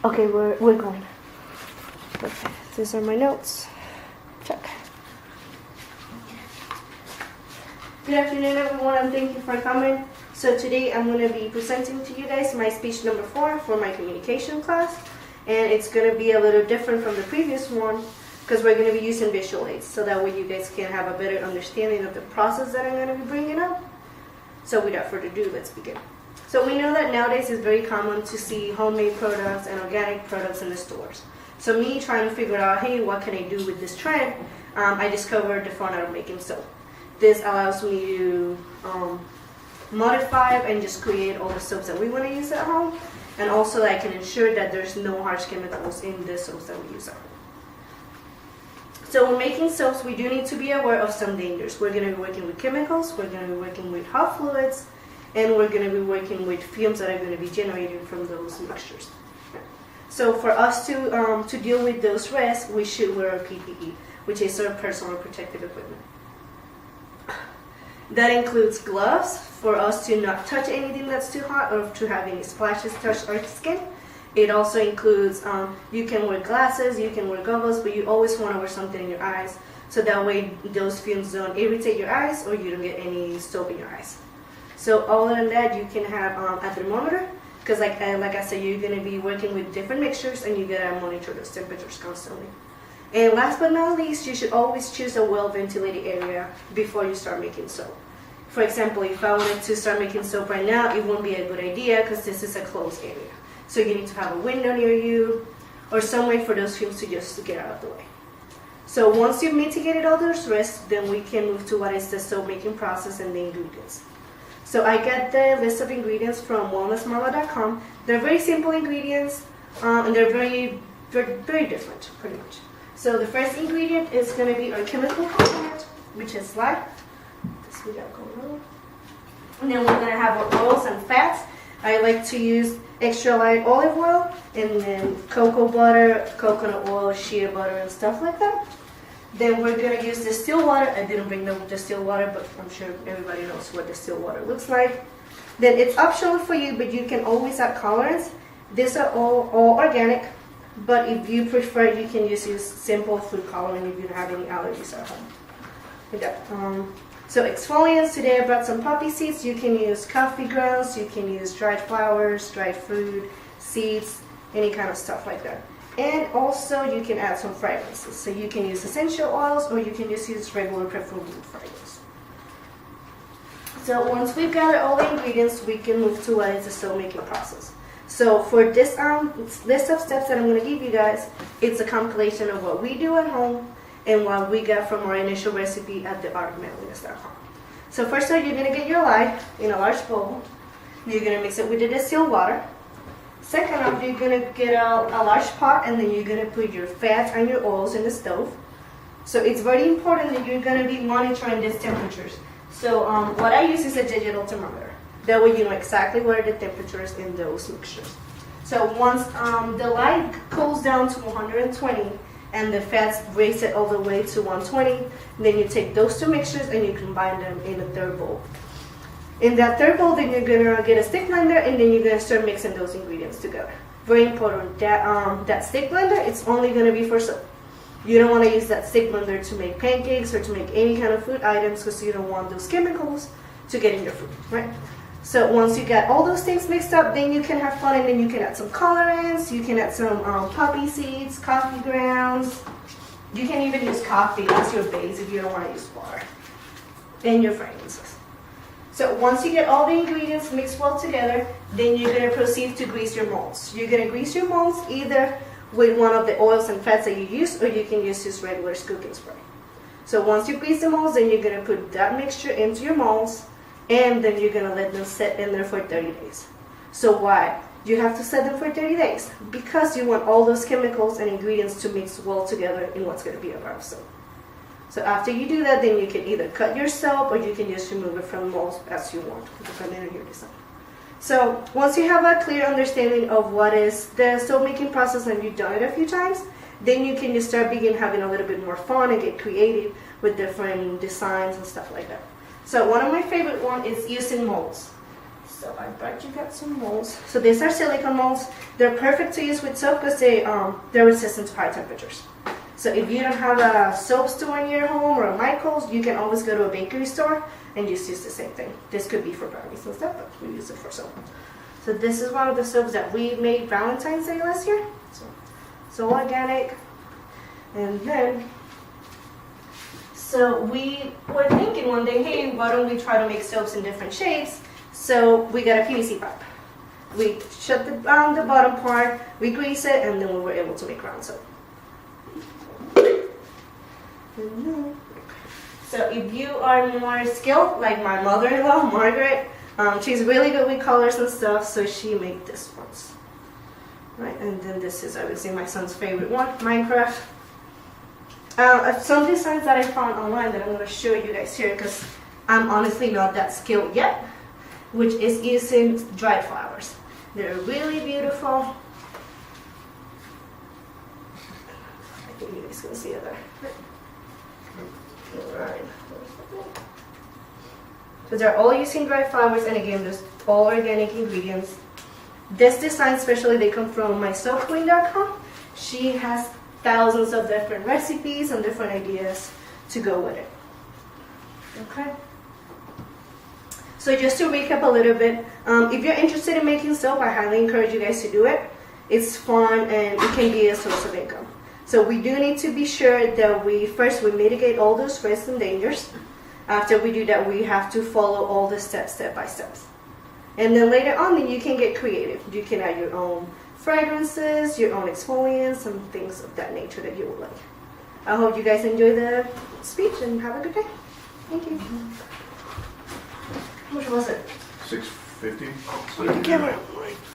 Okay, we're going. Okay, these are my notes. Check. Good afternoon, everyone, and thank you for coming. So today I'm going to be presenting to you guys my speech number 4 for my communication class, and it's going to be a little different from the previous one because we're going to be using visual aids, so that way you guys can have a better understanding of the process that I'm going to be bringing up. So without further ado, let's begin. So we know that nowadays it's very common to see homemade products and organic products in the stores. So me trying to figure out, hey, what can I do with this trend? I discovered the format of making soap. This allows me to modify and just create all the soaps that we want to use at home, and also I can ensure that there's no harsh chemicals in the soaps that we use at home. So when making soaps, we do need to be aware of some dangers. We're going to be working with chemicals, we're going to be working with hot fluids, and we're going to be working with fumes that are going to be generated from those mixtures. So for us to deal with those risks, we should wear our PPE, which is our personal protective equipment. That includes gloves for us to not touch anything that's too hot or to have any splashes touch our skin. It also includes, you can wear glasses, you can wear goggles, but you always want to wear something in your eyes, so that way those fumes don't irritate your eyes or you don't get any soap in your eyes. So other than that, you can have a thermometer, because like I said, you're going to be working with different mixtures and you got to monitor those temperatures constantly. And last but not least, you should always choose a well-ventilated area before you start making soap. For example, if I wanted to start making soap right now, it wouldn't be a good idea because this is a closed area. So you need to have a window near you or some way for those fumes to just get out of the way. So once you've mitigated all those risks, then we can move to what is the soap making process and the ingredients. So I got the list of ingredients from wellnessmarla.com. They're very simple ingredients, and they're very different, pretty much. So the first ingredient is going to be our chemical component, which is lye. This we got going on. And then we're going to have our oils and fats. I like to use extra light olive oil, and then cocoa butter, coconut oil, shea butter, and stuff like that. Then we're going to use distilled water. I didn't bring the distilled water, but I'm sure everybody knows what distilled water looks like. Then it's optional for you, but you can always add colorants. These are all organic, but if you prefer, you can just use simple food coloring if you don't have any allergies at home. Okay. So exfoliants, today I brought some poppy seeds. You can use coffee grounds, you can use dried flowers, dried fruit, seeds, any kind of stuff like that. And also you can add some fragrances. So you can use essential oils or you can just use regular perfume fragrance. So once we've gathered all the ingredients, we can move to what is the soap making process. So for this list of steps that I'm going to give you guys, it's a compilation of what we do at home and what we got from our initial recipe at the artofmanliness.com. So first off, you're going to get your lye in a large bowl. You're going to mix it with the distilled water. Second off, you're going to get a large pot, and then you're going to put your fats and your oils in the stove. So it's very important that you're going to be monitoring these temperatures. So what I use is a digital thermometer. That way you know exactly what are the temperatures in those mixtures. So once the lye cools down to 120 and the fats raise it all the way to 120, then you take those two mixtures and you combine them in a third bowl. In that third bowl, then you're gonna get a stick blender, and then you're gonna start mixing those ingredients together. Very important that stick blender, it's only gonna be for soap. You don't want to use that stick blender to make pancakes or to make any kind of food items because you don't want those chemicals to get in your food, right? So once you got all those things mixed up, then you can have fun, and then you can add some colorants, you can add some poppy seeds, coffee grounds. You can even use coffee as your base if you don't want to use water. And your fragrances. So once you get all the ingredients mixed well together, then you're going to proceed to grease your molds. You're going to grease your molds either with one of the oils and fats that you use, or you can just use regular cooking spray. So once you grease the molds, then you're going to put that mixture into your molds, and then you're going to let them sit in there for 30 days. So why? You have to set them for 30 days because you want all those chemicals and ingredients to mix well together in what's going to be a bar of soap. So after you do that, then you can either cut your soap or you can just remove it from the molds as you want, depending on your design. So once you have a clear understanding of what is the soap making process and you've done it a few times, then you can just begin having a little bit more fun and get creative with different designs and stuff like that. So one of my favorite ones is using molds. So I brought you guys some molds. So these are silicone molds. They're perfect to use with soap because they're resistant to high temperatures. So if you don't have a soap store in your home or a Michael's, you can always go to a bakery store and just use the same thing. This could be for brownies and stuff, but we use it for soap. So this is one of the soaps that we made Valentine's Day last year. So organic. And then, so we were thinking one day, hey, why don't we try to make soaps in different shapes? So we got a PVC pipe. We shut the bottom part, we grease it, and then we were able to make round soap. So if you are more skilled, like my mother-in-law, Margaret, she's really good with colors and stuff, so she made this ones. Right, and then this is obviously my son's favorite one, Minecraft. Some designs that I found online that I'm going to show you guys here, because I'm honestly not that skilled yet, which is using dried flowers. They're really beautiful. I think you guys can see it there. Alright. So they're all using dried flowers, and again, there's all organic ingredients. This design, especially, they come from mysoapqueen.com. She has thousands of different recipes and different ideas to go with it. Okay. So just to recap a little bit, if you're interested in making soap, I highly encourage you guys to do it. It's fun and it can be a source of income. So we do need to be sure that we mitigate all those risks and dangers. After we do that, we have to follow all the steps, step by step. And then later on, then you can get creative. You can add your own fragrances, your own exfoliants, and things of that nature that you would like. I hope you guys enjoy the speech and have a good day. Thank you. How much was it? $6.50. Give it.